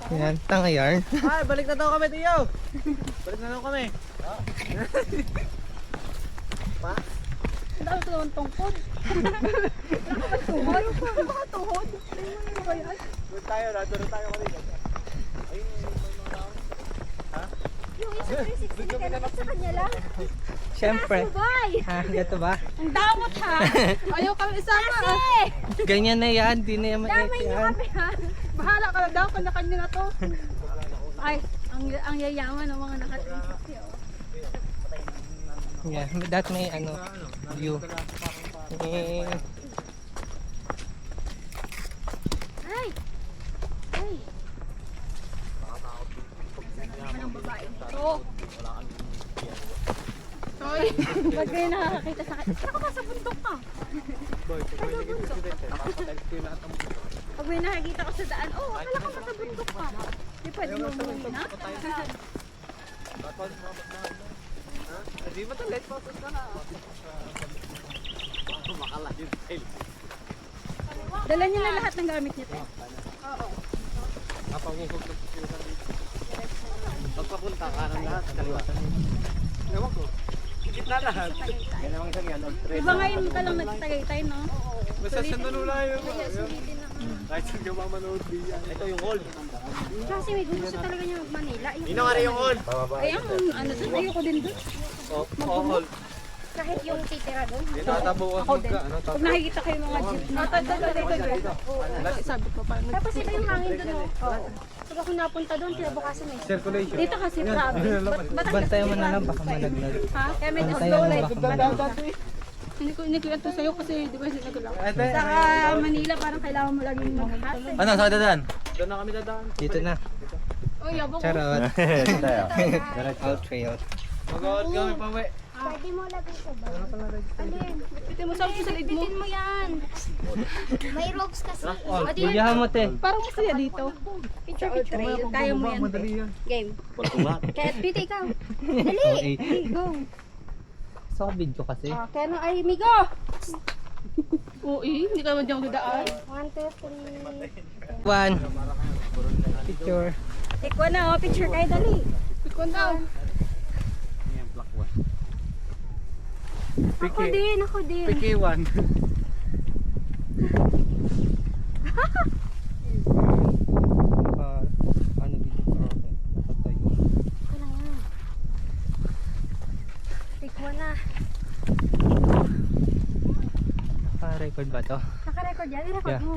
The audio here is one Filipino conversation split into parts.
Yan, tanga yarn. Ay, balik na daw kami, Tiyo. Balik na daw kami. Pa? Ang dami ko naman tungkod. Nakakatuhod. Nakakatuhod. Ano ba yan? Doon tayo, doon tayo kanina. Ayun, may mga tao. Ha? Yung isa 360 ka naman sa kanya lang. Siyempre. Subay! Ha, gato ba? Ang damot ha! Ayaw kami isama. Kasi! Ganyan na yan, di na yan Damay niyo yan. kami ha. Bahala ka na daw, kanya-kanya na to. Ay, ang yayaman ng mga naka-360 oh. Yeah, that may ano, view. Eh, Ay! Ay! Naman ang babae nito. Sorry. Ba't kayo nakakakita sa akin? Saka ba sa bundok ka? Boy, pag may naging presidente, nakapatay ko yung lahat ng mundo. Pag may nakikita ko sa daan, oh, akala ko sa bundok ka. Di pwede mo muna na. Tapos, ha? Hindi ba ito? Let photos ka na. Makalahin tayo. Dala niyo na lahat ng gamit niyo, te. Napanguhog ng pagkilisan dito. Pagpapunta ka ng lahat, kaliwatan mo. Ewan ko. Higit na lahat. Yan namang isang yan. Di ba ngayon ka lang nagtagaytay, no? Basta sandalo lang yun. Kaya sulitin na. Kahit saan ka mamanood diyan. Ito yung hall. Kasi may gusto talaga niya Manila. Nino nga rin yung hall. Ay, ang ano doon, ayoko din doon. Oo, hall. Kahit yung titira doon. Tinatabuan Ako mo din. ka. Ano, Pag nakikita kayo mga jeep na. Sabi ko pa. Tapos iba yung hangin doon, oh. Oo. Pag ako napunta doon, kinabukasan eh. circulation. Dito kasi province. Batangas bantayan mo kasi na lang, province baka pa eh. malaglag. Ha? Kaya medyo Bantayan slow mo, life. baka malaglag. Hindi ko ito sa'yo kasi di ba sinagot lang. Ate, Sa Manila parang kailangan mo laging mag-hassle. Ano, sa dadaan? doon na kami dadaan. Dito na. Oh, yabang ko. Charot. Tayo. Out trail. Mag-out kami pa, we. Pwede mo lagay sa bag. Alin? Bitin mo sa lid mo. Bitin mo yan. May ropes kasi. Buyahan mo, te. Parang masaya dito. Picture. Kaya mo yan. Madali yan. Game. Pagtunga. Kaya piti ikaw. Okay. Go. So, video kasi. Kaya no ay Migo. Uy, hindi ka man dyan dadaan. 1, 2, 3. One. Picture. Take one na, picture kayo dali. Take one daw. Ako din, ako din. PK1. Ano dito? Okay. Patay. Ito lang yan. Take one na. Naka-record ba to? Naka-record yan, i-record Yeah. mo.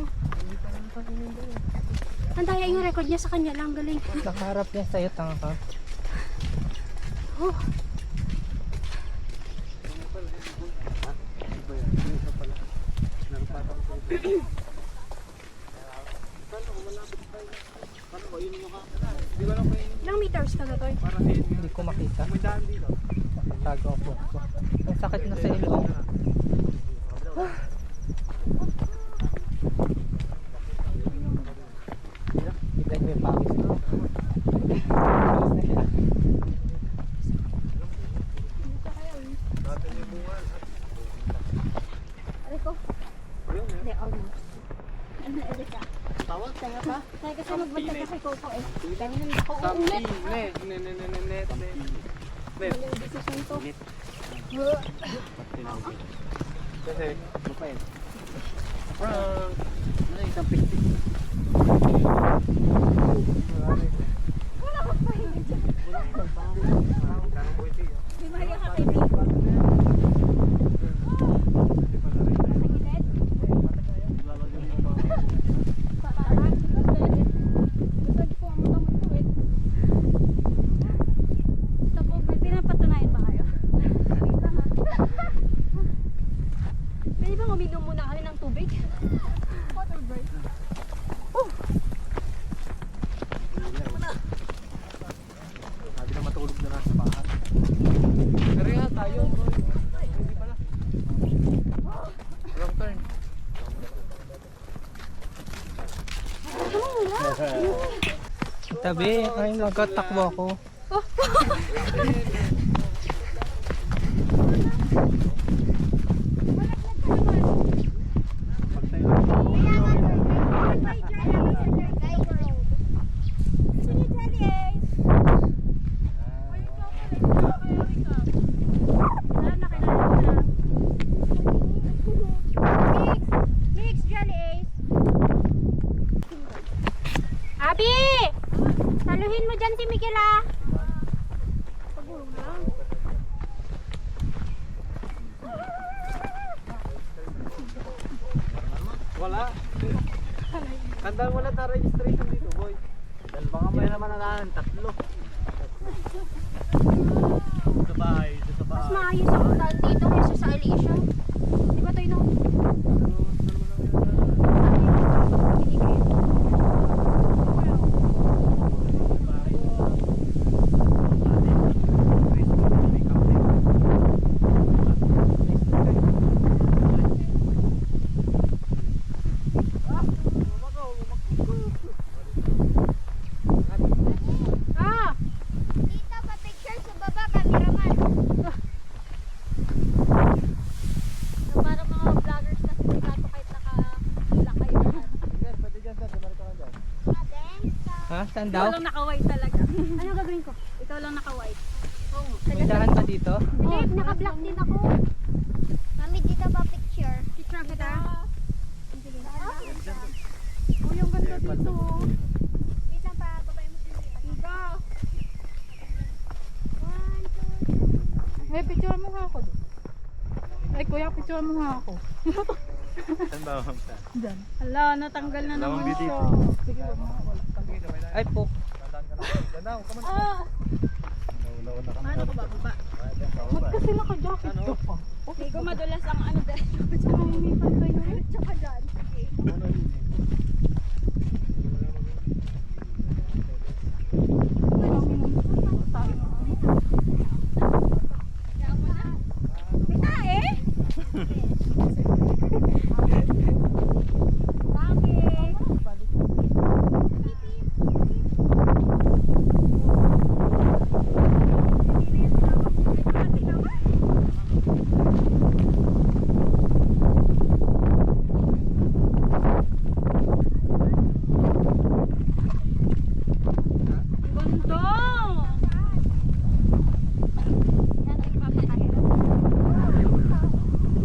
Ang daya yung record niya sa kanya lang, galing. Nakaharap niya sa'yo, tanga ka. Oh. Ilang meters ka na to? Hindi ko makita. Nakatago ako. Ang sakit na sa ilong. Kita niyo yung pawis ko. Aliko? Hindi, almost. Ano, Erika? Tawag? Tanga pa? Kaya kasi magbantay ka kay Coco eh. Ganyan ako Sampi. ulit. Net. Walang decision to. Kasi, mapay. Frank. Ano yung sampi? Wala kang pahinga dyan. Di mahiya ka kay Nico. Pwede bang uminom muna kami ng tubig? Water break. Sabi na matulog na lang sa bahay. Pero nga tayo. Hindi pala. Wrong turn. Tabi, ay nagkatakbo ako. Abi! Saluhin mo dyan si Miguel ah. Wala. Tandaan mo lang na registration dito, boy. Baka may naman ang tatlo. Sa bahay, sa Mas bahay. maayos ang daan dito kaysa sa Alicia. Di ba tayo no? Ah! Dito pa picture sa baba, cameraman. Para mga vloggers kasi dito kahit naka-lakay na. Pwede dyan, sir. Dumari ka lang dyan. Mga dance. Ha? Saan Ikaw daw? lang naka-white talaga. Ano gagawin ko? Ikaw lang naka-white. May dahan pa dito? Hindi, naka-black din ako. Mami, dito ba picture? Picture kita. Oh, yung ganda dito. Wait lang pa, babay mo si Ika. 1, 2, May picture mo nga ako. Ay kuya, picture mo nga ako. Saan ba, ma'am? Diyan. Hala, natanggal na naman beauty. siya. Sige, wag mo. Ay po. Ganda, come on. Ah, Nauna ka. paano ko ba baba? Ba't kasi naka-jacket ka pa? Hindi ko madulas ang ano dahil. Tsaka hindi pa kayo. Tsaka dyan.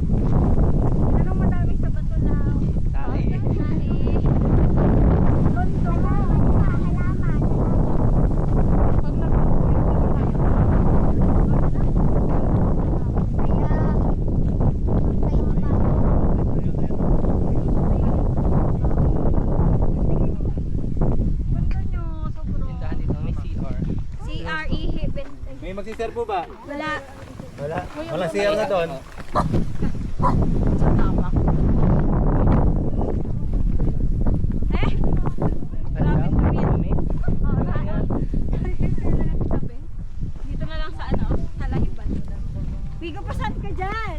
Anong madami sa bato lang? Tae. Pag Yung dahan dito may CR. CRE Heaven. May magsiservo ba? Wala. Wala. Walang CR na doon. Sa tama. Eh? Grabe kami yan. Oo, na. Dito na lang sa ano? Sa Lahiban. Vigo, pasan ka dyan?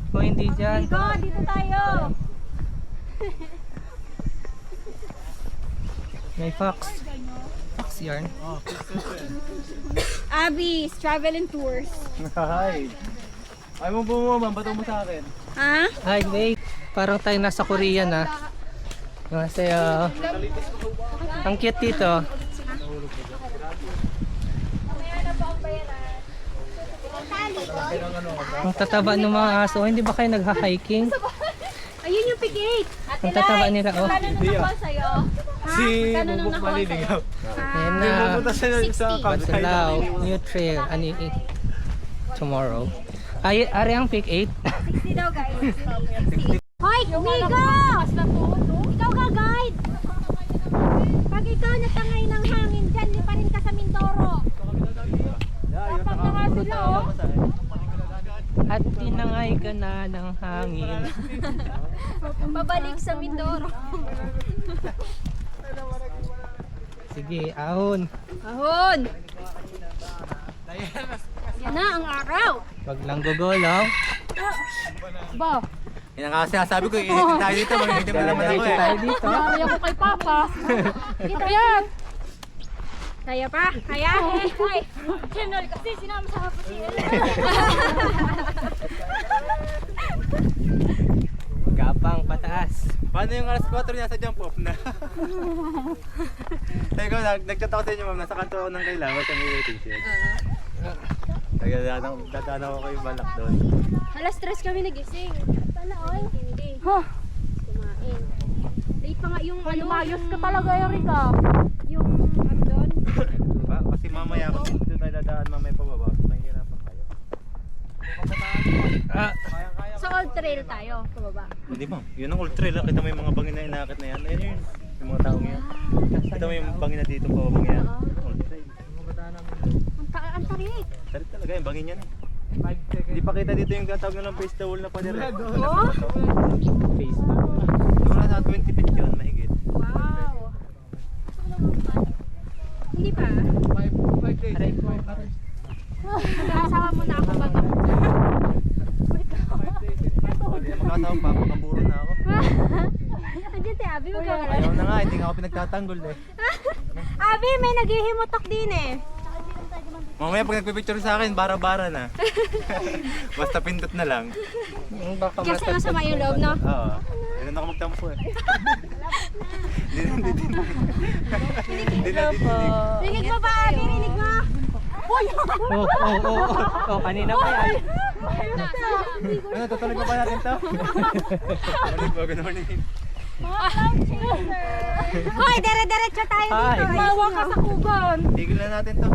Kung hindi dyan. Vigo, dito tayo. May fox. Fox yarn. Abby's Travel and Tours. Hi. Ay mo bumama, bato mo sa akin. Ha? Hi, wait. Parang tayo nasa Korea na. Kasi, ang cute dito. Ang tataba ng mga aso. Hindi ba kayo nagha-hiking? Ayun yung pig-8. Ang tataba nila, oh. Kano nung ako sa'yo? Ha? Si Kano nung Bubuk nakuha maliligaw. Ayan Hindi na. pupunta sa Maslaw. New trail. Tomorrow. Ay, ari ang pick 8. 60 daw guys. Hoy, Migo! Ikaw ka guide! Pag ikaw natangay ng hangin dyan, di pa rin ka sa Mindoro. Kapag na nga sila, oh. At tinangay ka na ng hangin. Pabalik sa Mindoro. Sige, ahon. Ahon! Yan na ang araw. Wag lang gugolaw. Ba, Yan ang sinasabi ko, iinit tayo dito, mag-iitim na naman ako Diretso eh. tayo dito. nari ako kay Papa. Kaya. Kaya pa? Kaya? Ay, channel kasi sinama sa hapon siya. Gapang pataas. Paano yung alas 4 niya sa jump off na? Teka, nag-chat ako sa inyo ma'am, nasa kanto ako ng kailangan sa may waiting shed. Dadaan ako kayo balak doon. Alas 3 kami nagising. Sana all. Hindi. Huh. Kumain. Late pa nga yung ano. Mayos ka talaga, Erika. Yung andon. Diba? Kasi mamaya kung dito tayo dadaan mamaya pababa, mahihirapan tayo. Ah, So old trail tayo, pababa. Hindi ba? Yun ang old trail. Kita mo yung mga bangin na inakit na yan. Ayun yun. Yung mga taong yan. Kita mo yung bangin na dito pababa yan. Old trail. Ang tarik. Sarit talaga yung bangin yan eh. Hindi pa kita dito yung gatawag na ng face the wall na pader. Oh? face. Doon na 20 feet yun, mahigit. Wow. Hindi pa. 5 days. Mag-aasawa mo na ako ba? Hindi na makasama pa, makaburo na ako. Andiyan si Abby, magkakaroon. Ayaw na nga, hindi nga ako pinagtatanggol eh. Abby, may naghihimutok din eh. Mamaya pag nagpipicture sa akin, bara-bara na. Basta pindot na lang. Baka Kasi masama yung loob, no? Oo. Hindi na ako magtampo eh. Hindi na didinig. Rinig mo ba, Abby? Rinig mo? Oh, kanina pa yan. Ano, tutuloy pa ba natin to? Good morning. Hoy, dire-diretso tayo Hi. dito. Bawa ka sa kuban. Tigil na natin to.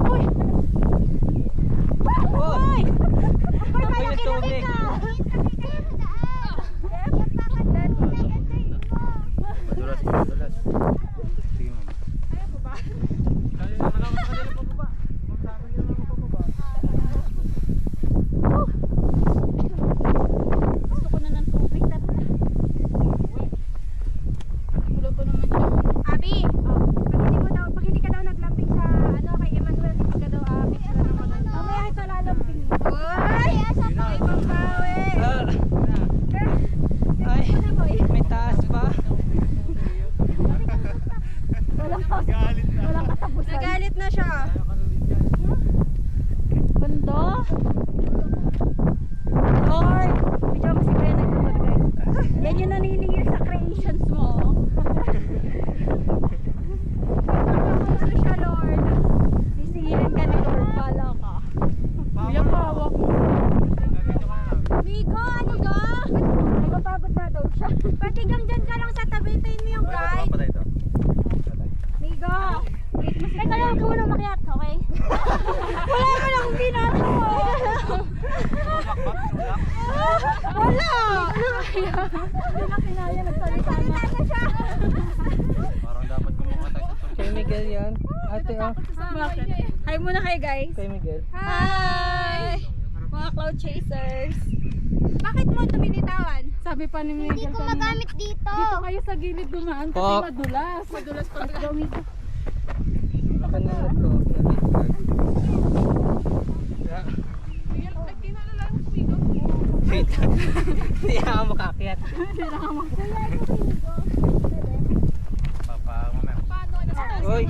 Hoy! Hoy, malaki na tubig. kita. Madulas, madulas. Sige mama. Gusto ko na ng tubig. Abi, pag hindi ka daw naglambing sa ano kay Emmanuel, hindi ka daw picture ng maganda. Mamaya ka lalambing. Uy! Ay, pambawi! Ay, may taas pa. Nagalit na siya. Bando. Lord! Medyo kasi kaya nagtuturo guys. Yan yung naniningil sa creations mo. Gusto siya, Lord. Sisingilin ka ni Lord. Bala ka. Kuya, hawak mo. Migo, ano ga? Nagpapagod na daw siya. Patigam dyan ka lang sa tabi. Tayin mo yung guide. Patay to. Migo! Teka lang, ikaw na makiat, okay? Wala ka lang binato! Wala! Hindi na kinaya, nagsalita na siya. Parang dapat kumuha tayo sa Kay Miguel yan. Ate, oh. Hi muna kayo guys. Kay Miguel. Hi! Mga cloud chasers. Bakit mo ito binitawan? Sabi pa ni Miguel kanina. dito. Dito kayo sa gilid dumaan kasi Po. madulas. Madulas pag gawin ko. Baka na to. Wait. Hindi ako makakyat. papa mamaya. Uy.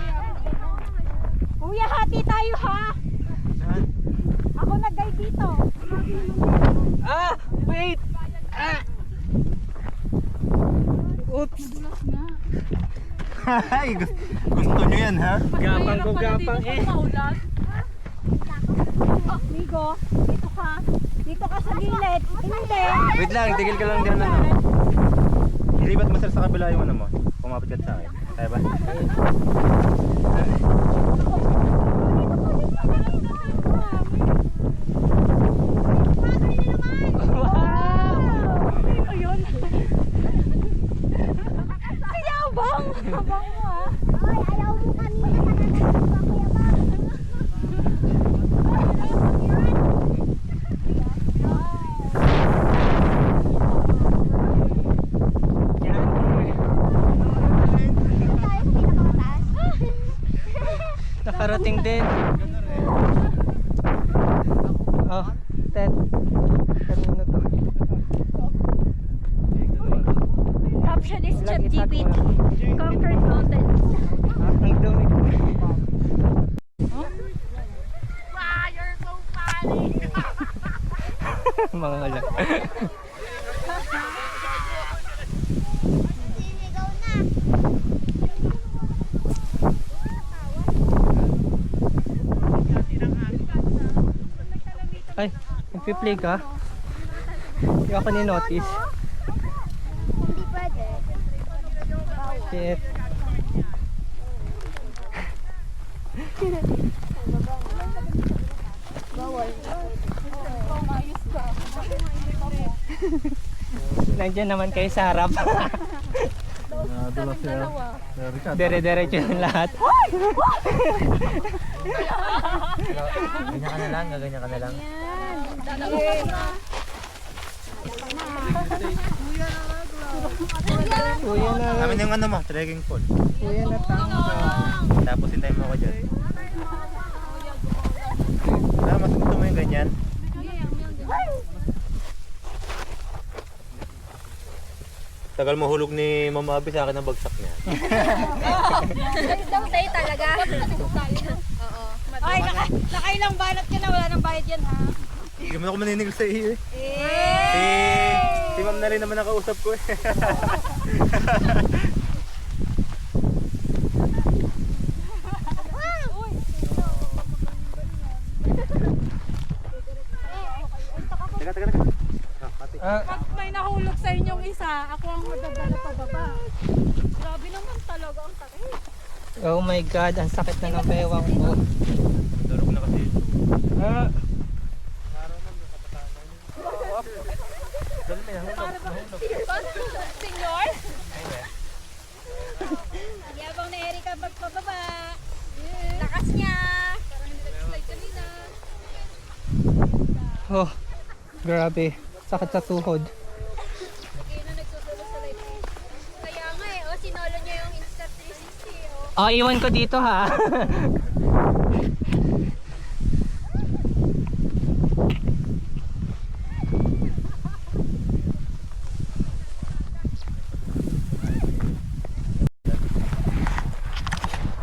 Kuya, hati tayo ha! Saan? Ako nag-guide dito. Ah! Wait! Ah! Oops! Ay, gusto nyo yan ha? Gapang ko gapang eh. Maulan. Migo, dito ka. Dito ka sa gilid. Hindi. Wait lang, tigil ka lang dyan ano. Ilibat mo sir sa kabila yung ano mo. Kumapit ka sa akin. Kaya ba? Ayun. Siyabang! Abang mo ah. Ay, ayaw mo kanina ka na kuya ba? Nakarating din. Oh, 10. Kanino to? Caption is Lag, itag ChatGPT. mo lang. Conquered Mountains. Ang dumi ko. Mga hala. Ay, nagpi-play ka? Hindi ako ni-notice. Hindi pa Shit. Nandiyan naman kayo sa harap. Nadulas siya. Richard. Dire-diretso yung lahat. Ganyan ka na lang, gaganyan ka na lang. Kuya na. Namin yung ano mo, trekking pole. Kuya na tanga. Tapos hintayin mo ako dyan. Ah, mas gusto mo yung ganyan? Tagal mahulog ni Mama Abby sa akin ang bagsak niya. Sa'yo talaga. Oo. Ay, nakailang banat ka na, wala nang bayad yan ha. Hindi mo ako maninigil sa iyo eh. Si Ma'am na rin naman nakausap ko eh. Teka. Pati. Pag may nahulog sa inyong isa, ako ang madadala pababa. Grabe naman talaga ang sakit. Oh my God, ang sakit na ng bewang ko. Darog na kasi. Ah, Dali may nahulog. Senyor? Yabang na Erika magpababa. Lakas niya. Parang hindi nag-slide kanina. oh, grabe. Sakit sa tuhod. Hindi na nagsusulo sa live. Kaya nga eh, oh, sinolo niya yung Insta360. Oh, Oh. iwan ko dito ha.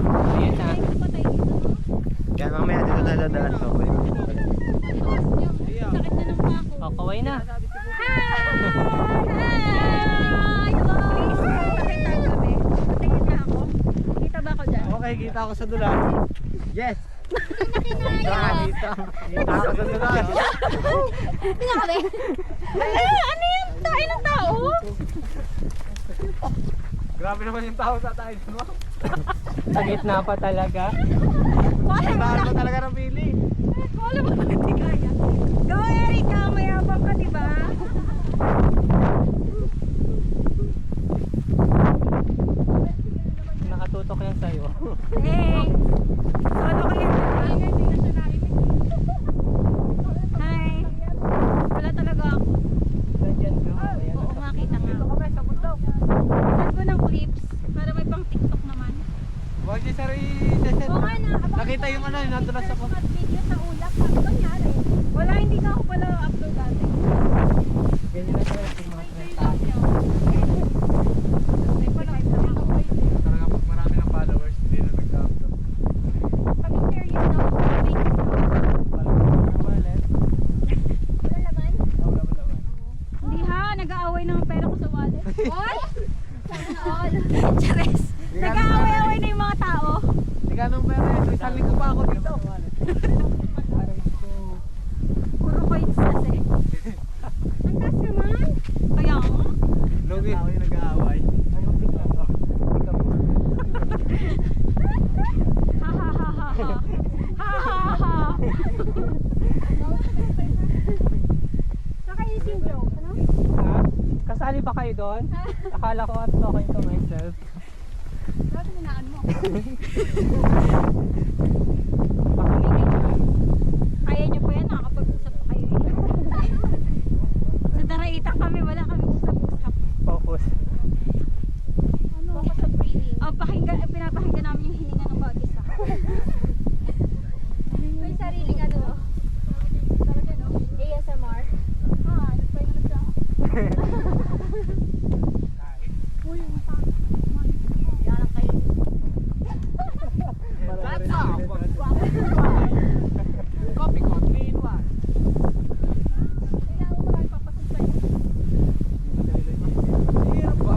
Ayan na. Yan, mamaya dito tayo dadaan. Okay. Sakit na ng pako. Oh, kaway na. Hi! Hello! Please, pakita kami. Patingin na ako. Kita ba ako dyan? Okay, kita ako sa dulan. Yes! Kita ako sa dulan. Tingnan kami. Ano yan? Tayo ng tao? Grabe naman yung tao sa tayo mo. Sa gitna pa talaga. Mahal mo talaga ng pili. Wala ba hindi kaya? Go Erika, mayabang ka diba? Nakatutok yan sa'yo. Hey! Solo kayo diba? Hi! Wala talaga ako. Nandiyan ka. Ayan. Oo, makita nga. Saan ko ng clips para may pang TikTok naman. Huwag niyo sa i-session. Oo nga na. Nakita yung ano, yung nadulas ako. Mga video sa ulap. Ano ba nangyari? Wala, hindi na ako pala upload dati. Ganyan na tayo sa mga trenta. Talaga pag marami ng followers, hindi na nag-upload. Kami serious na. Wala laman? Hindi ha, nag-aaway ng pera ko sa wallet. What? Sana all. Chares. Nag-aaway-aaway na yung mga tao. Hindi ka nung pera yun. Isang linggo pa ako dito. Puro coins kasi. Ang taas naman. Kaya nga. Lugi. Tao yung nag-aaway. Anong tingnan ko? Ikaw po. Ha ha ha ha ha. Ha ha ha. Nakaisin joke, ano? Ha? Kasali ba kayo doon? Akala ko I'm talking to myself. Bakit ninaan mo? Pakiligin ka. Kaya nyo pa yan, nakakapag-usap pa kayo eh. Sa Daraitan kami, wala kami usap-usap. Focus. Focus sa breathing. Pinapakinggan namin yung hininga ng bawat isa. May sariling ano. Talaga no? ASMR. Nagpahinga na siya. Uy, yung sakit. Yan ang kayo. Copy ko, 3 in 1. Kailangan mo lang papasok sa'yo. Hirap ba?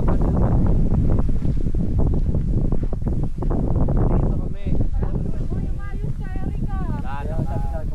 Dito kami. Uy, umayos ka, Erika. Lahat.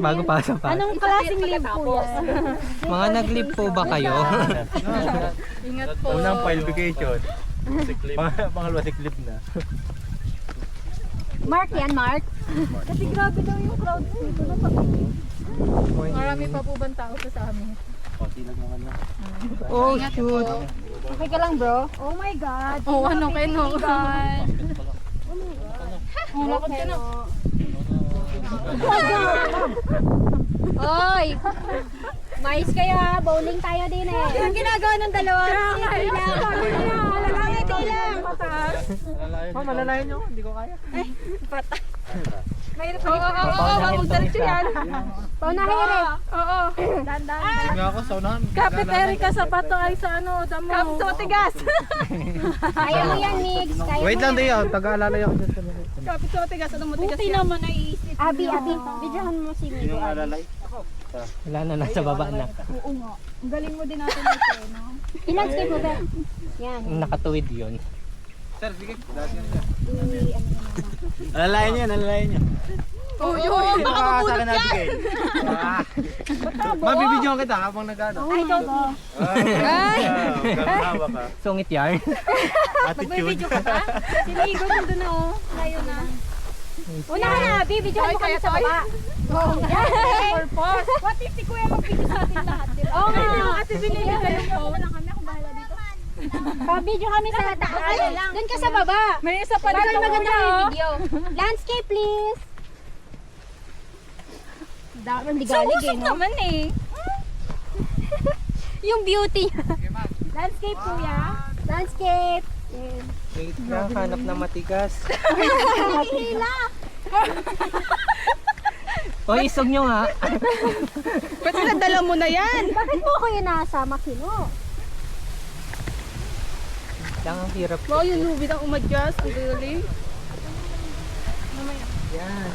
bago pa sa pa. Anong klaseng live po yan? Mga nag-live po ba kayo? Ingat po. Unang file vacation. Pangalawa siklip na. Mark yan, Mark. Kasi grabe daw yung crowd dito na Marami pa po bang tao sa amin? Konti lang naman na. Oh shoot! Okay ka lang, bro? Oh my God. Oh, ano kayo no? Oh, lakad ka na. Oy! Mais kayo ha, bowling tayo din eh. Ang ginagawa ng dalawa. Hindi lang. Malalayan nyo, hindi ko kaya. Mahirap pa. Oo, magdiretso yan. Paunahin rin. Oo. Dandan. Nga ako, saunahan. Kapiteri ka sa bato ay sa ano, damo. Kapso tigas. Kaya mo yan, Mix. Kaya Wait mo lang yan. tayo, taga-alalay ako dyan sa mga. Kapso tigas, ano mo tigas Buti yan? naman naisip. Abi, videohan mo si Sino Migo. yung alalay? Wala na, nasa baba na. Oo nga. Ang galing mo din natin ito, no? Ilang step mo ba? Yan. Nakatuwid yun. Sir, sige. Ano Alalayan nyo, alalayan nyo. Oo, yun. Baka mabulot yan. Mabibidyoan kita habang nag-ano. Ay, don't. Kalahawa ka. Sungit yarn. Attitude. Si Migo nandun na oh. Layo na. Una ka na, Abi. Videohan mo kami sa baba. Oo nga. Purpose. What if si Kuya mag-video sa atin lahat? Oo nga. Kasi binili ko yung phone. Lang kami, akong bahala dito. Pa-video kami sa taas. Doon ka sa baba. May isa pa Para dito. maganda Kuya. yung video. Landscape, please. Dapat ligalig eh, no? naman eh. Yung beauty niya. Landscape, kuya. Landscape. Wait lang, hanap na matigas. Hila. O, isog nyo nga. Ba't nadala mo na yan? Bakit mo ako yung nasa makino? Lang ang hirap. Wow, yung lubid ang umadjust. Ang galing. Yan.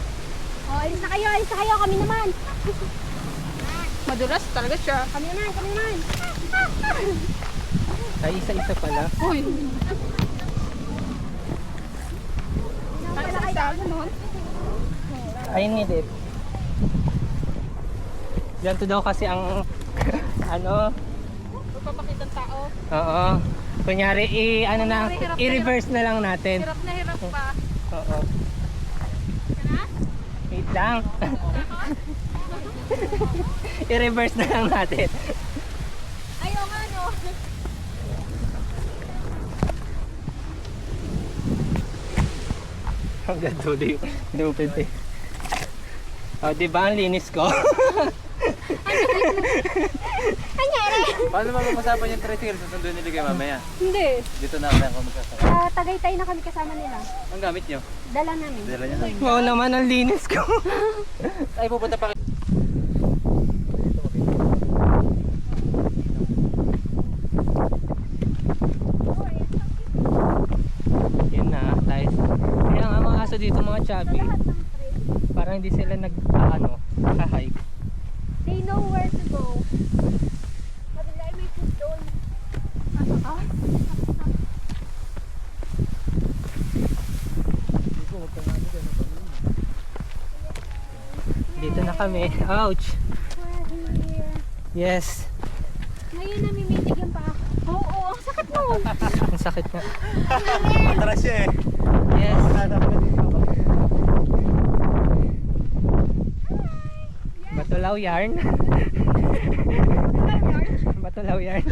O, alis na kayo, alis na kayo. Kami naman. Madulas talaga siya. Kami naman, kami naman. Ay, isa-isa pala. Uy. Isa-isa, ganun. I need it. Ganito daw kasi ang ano, Magpapakita ng tao. oo. Kunyari, ano na, i-reverse na lang natin. Hirap na hirap pa. Oo. Wait lang. I-reverse na lang natin. Ayaw nga, no? Hanggang tuloy yung lupit eh. O, diba ang linis ko? Kanyari. Paano mapapasapon yung tricycle? Susunduin nila kayo mamaya. Hindi. Dito na ako magkasakay. Tagaytay na kami kasama nila. Ang gamit nyo? Dala namin. Dala nyo na. Wow naman ang linis ko. Ay, pupunta pa kayo. Yan na, tayo. Kaya nga mga aso dito, mga chubby. Parang hindi sila naka-hike. They know where to go. Kabila may food doon. Dito na kami. Ouch! We're here. Yes. Ngayon namimitig yung paa ko. Oo, ang sakit mo. Ang sakit nga. Atras siya eh. Yes. Batulaw yarn. Batulaw yarn.